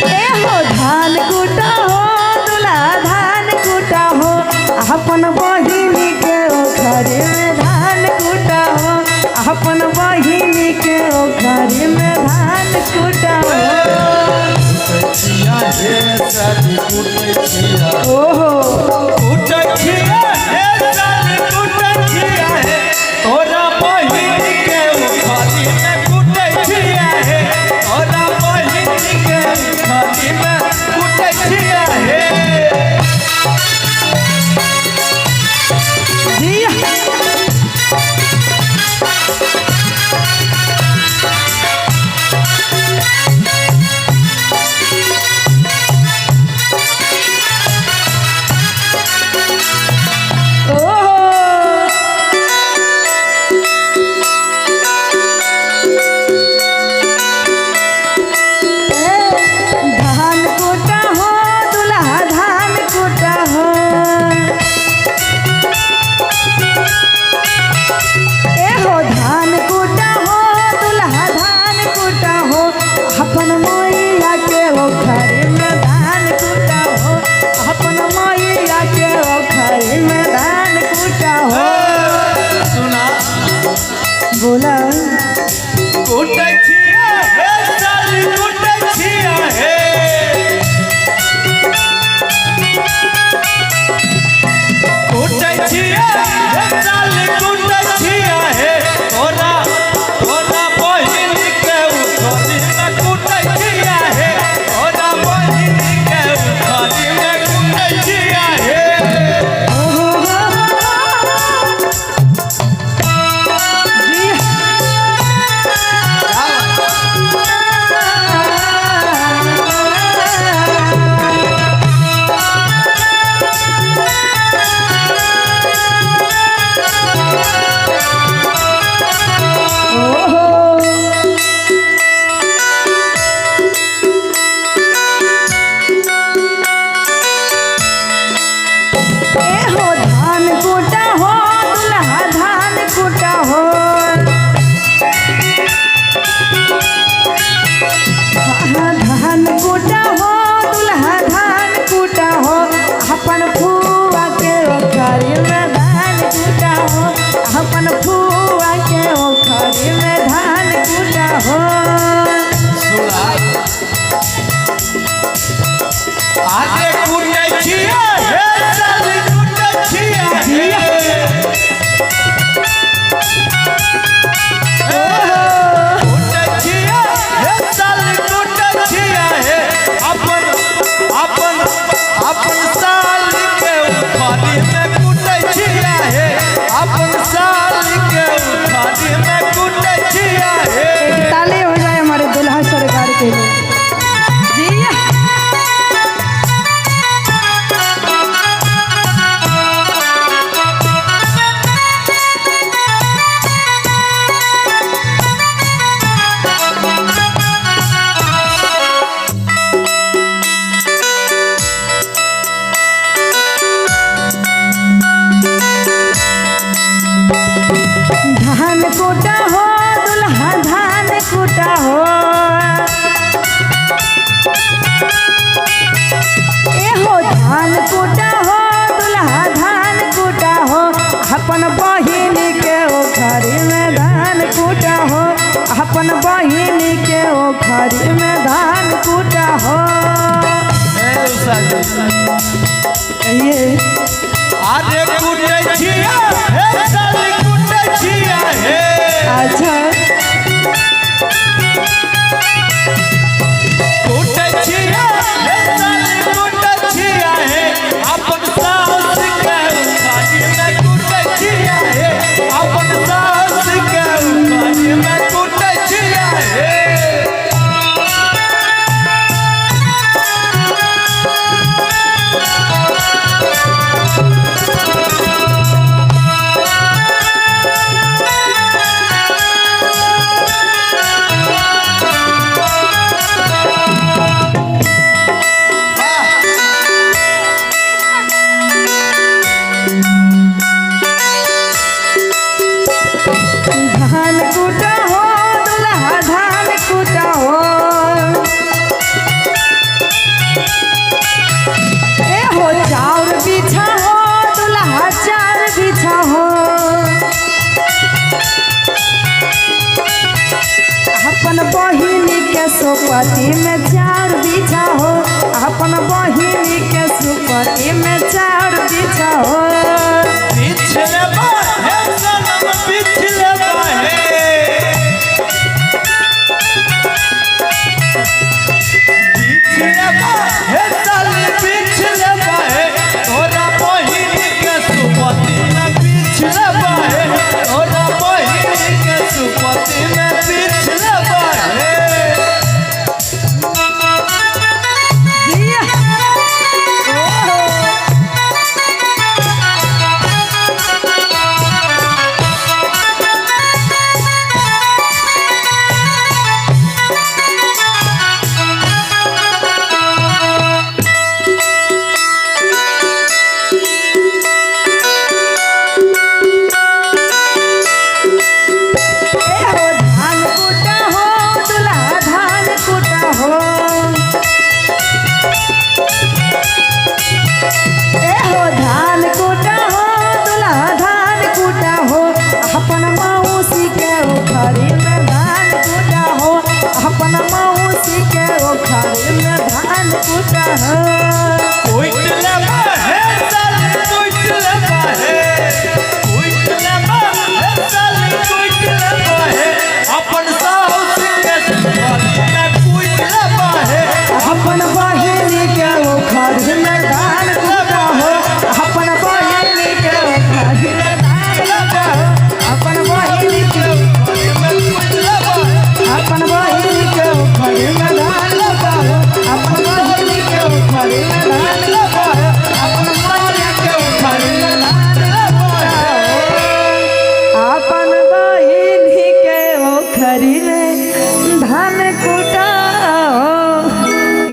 ए हो धान कूटा हो दुल्हा धान कूटा हो अपन बहिनी के ओखरी में धान कूटा हो अपन बहिनी के ओखरी में धान कूटा हो ओहो बोला ताली हो जाए हमारे दुल्हा सरकार के लिए। धान कूटा हो दुल्हा धान कूटा हो ए हो धान कूटा हो दुल्हा धान कूटा हो अपन बहिनी के ओखरी में धान कूटा हो अपन बहिनी के ओखरी में धान कूटा हो ये आरे कूटे छिया हे साली कूटे छिया हे अच्छा कूटे छिया हे साली कूटे छिया हे अपन सास के उखाड़ी में कूटे छिया हे अपन सास के उखाड़ी में कूटे छिया हे लेबा हे साली बीछ लेबा हे तोरा बहिन के सुपति में बीछ लेबा हे तोरा बहिन के सुपति में बीछ लेबा हे जिया ओहो धान कूटा हो दुल्हा धान कूटा हो धान कूटा हो दुल्हा धान कूटा हो अपन मौसी के उखड़ी में धान कूटा हो अपन मौसी के उखड़ी में धान कूटा हो